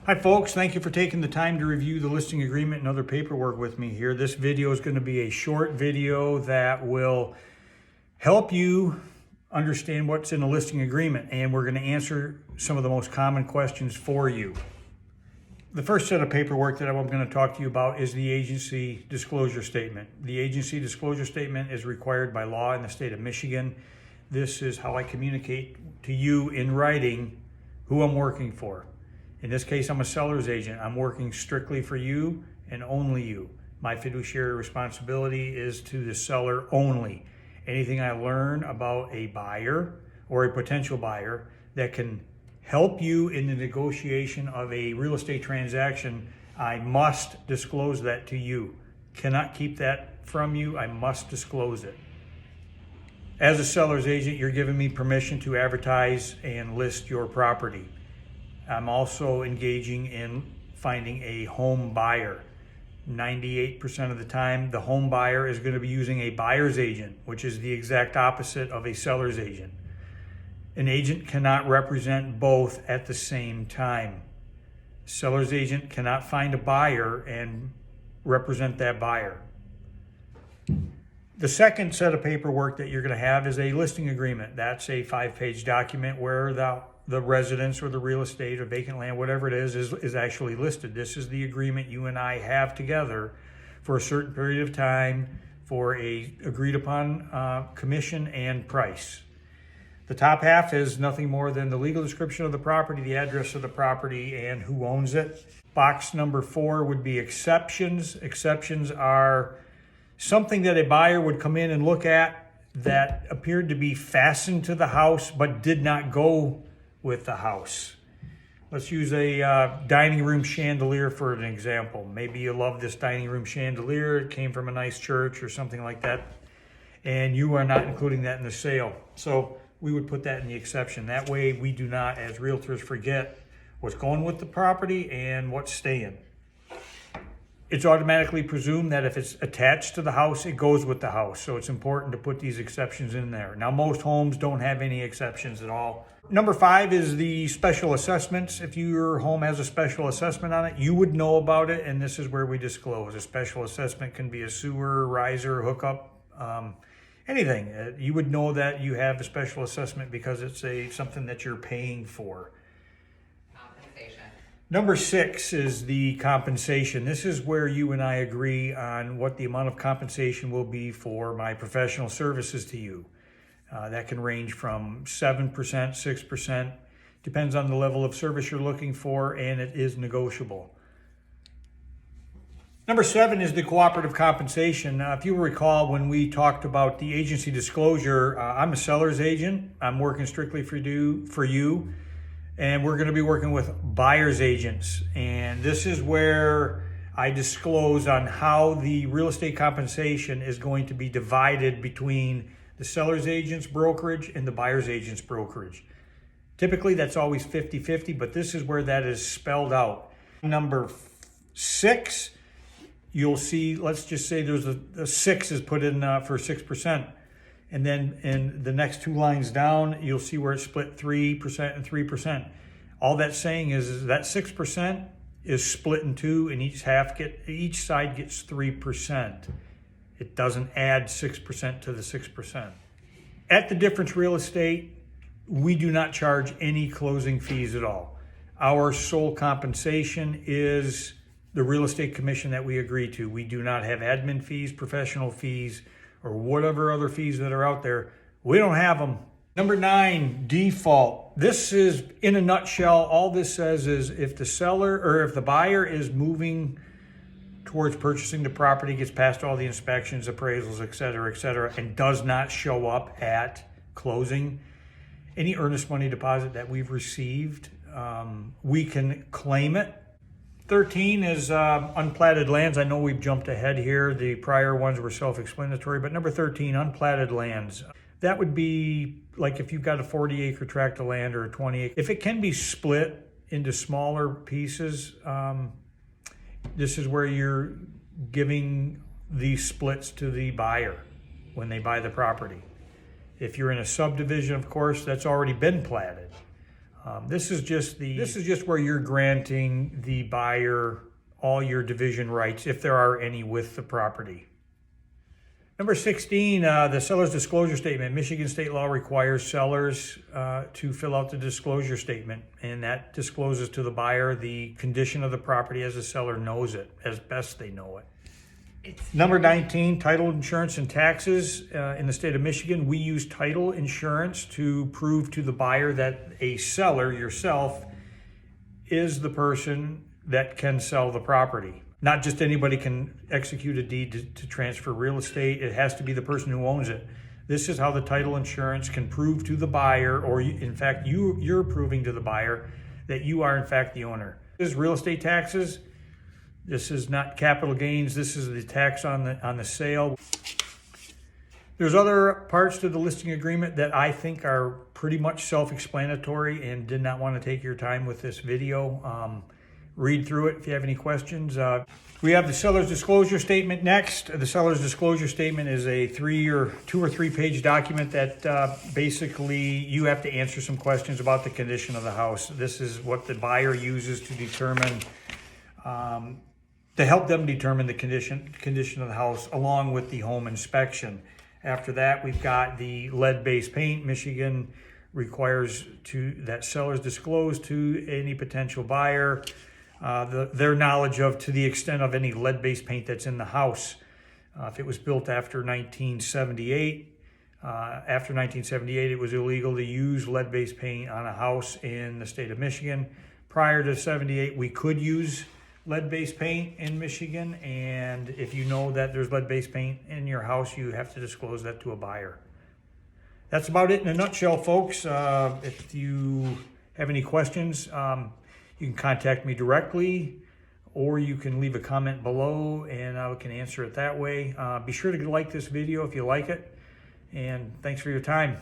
Hi folks, thank you for taking the time to review the listing agreement and other paperwork with me here. This video is going to be a short video that will help you understand what's in a listing agreement, and we're going to answer some of the most common questions for you. The first set of paperwork that I'm going to talk to you about is the agency disclosure statement. The agency disclosure statement is required by law in the state of Michigan. This is how I communicate to you in writing who I'm working for. In this case, I'm a seller's agent. I'm working strictly for you and only you. My fiduciary responsibility is to the seller only. Anything I learn about a buyer or a potential buyer that can help you in the negotiation of a real estate transaction, I must disclose that to you. Cannot keep that from you. I must disclose it. As a seller's agent, you're giving me permission to advertise and list your property. I'm also engaging in finding a home buyer. 98% of the time, the home buyer is going to be using a buyer's agent, which is the exact opposite of a seller's agent. An agent cannot represent both at the same time. Seller's agent cannot find a buyer and represent that buyer. The second set of paperwork that you're going to have is a listing agreement. That's a 5-page document where the residence or the real estate or vacant land, whatever it is actually listed. This is the agreement you and I have together for a certain period of time for a agreed upon commission and price. The top half is nothing more than the legal description of the property, the address of the property, and who owns it. Box number 4 would be exceptions. Exceptions are something that a buyer would come in and look at that appeared to be fastened to the house but did not go with the house. Let's use a dining room chandelier for an example. Maybe you love this dining room chandelier. It came from a nice church or something like that, and you are not including that in the sale. So we would put that in the exception. That way we do not, as realtors, forget what's going with the property and what's staying. It's automatically presumed that if it's attached to the house, it goes with the house. So it's important to put these exceptions in there. Now, most homes don't have any exceptions at all. Number 5 is the special assessments. If your home has a special assessment on it, you would know about it, and this is where we disclose. A special assessment can be a sewer, riser, hookup, anything. You would know that you have a special assessment because it's something that you're paying for. Number 6 is the compensation. This is where you and I agree on what the amount of compensation will be for my professional services to you. That can range from 7%, 6%, depends on the level of service you're looking for, and it is negotiable. Number 7 is the cooperative compensation. If you recall, when we talked about the agency disclosure, I'm a seller's agent. I'm working strictly for you. And we're going to be working with buyer's agents. And this is where I disclose on how the real estate compensation is going to be divided between the seller's agent's brokerage and the buyer's agent's brokerage. Typically, that's always 50-50, but this is where that is spelled out. Number 6, you'll see, let's just say there's a 6 is put in for 6%. And then in the next 2 lines down, you'll see where it's split 3% and 3%. All that's saying is that 6% is split in 2, and each side gets 3%. It doesn't add 6% to the 6%. At the Difference Real Estate, we do not charge any closing fees at all. Our sole compensation is the real estate commission that we agree to. We do not have admin fees, professional fees, or whatever other fees that are out there. We don't have them. Number 9, default. This is, in a nutshell, all this says is if the seller or if the buyer is moving towards purchasing the property, gets past all the inspections, appraisals, et cetera, and does not show up at closing, any earnest money deposit that we've received, we can claim it. 13 is unplatted lands. I know we've jumped ahead here. The prior ones were self-explanatory, but number 13, unplatted lands. That would be like if you've got a 40-acre tract of land or a 20-acre. If it can be split into smaller pieces, this is where you're giving these splits to the buyer when they buy the property. If you're in a subdivision, of course, that's already been platted. This is just where you're granting the buyer all your division rights, if there are any, with the property. Number 16, the seller's disclosure statement. Michigan state law requires sellers to fill out the disclosure statement, and that discloses to the buyer the condition of the property as the seller knows it, as best they know it. Number 19, title insurance and taxes. In the state of Michigan, we use title insurance to prove to the buyer that a seller, yourself, is the person that can sell the property. Not just anybody can execute a deed to transfer real estate. It has to be the person who owns it. This is how the title insurance can prove to the buyer, or in fact, you're proving to the buyer that you are in fact the owner. This is real estate taxes. This is not capital gains. This is the tax on the sale. There's other parts to the listing agreement that I think are pretty much self-explanatory and did not want to take your time with this video. Read through it if you have any questions. We have the seller's disclosure statement next. The seller's disclosure statement is a 2 or 3 page document that basically you have to answer some questions about the condition of the house. This is what the buyer uses to determine to help them determine the condition of the house, along with the home inspection. After that, we've got the lead-based paint. Michigan requires that sellers disclose to any potential buyer their knowledge of, to the extent of, any lead-based paint that's in the house. If it was built after 1978, it was illegal to use lead-based paint on a house in the state of Michigan. Prior to 78, we could use lead-based paint in Michigan, and if you know that there's lead-based paint in your house, you have to disclose that to a buyer. That's about it in a nutshell, folks. If you have any questions, you can contact me directly, or you can leave a comment below and I can answer it that way. Be sure to like this video if you like it, and thanks for your time.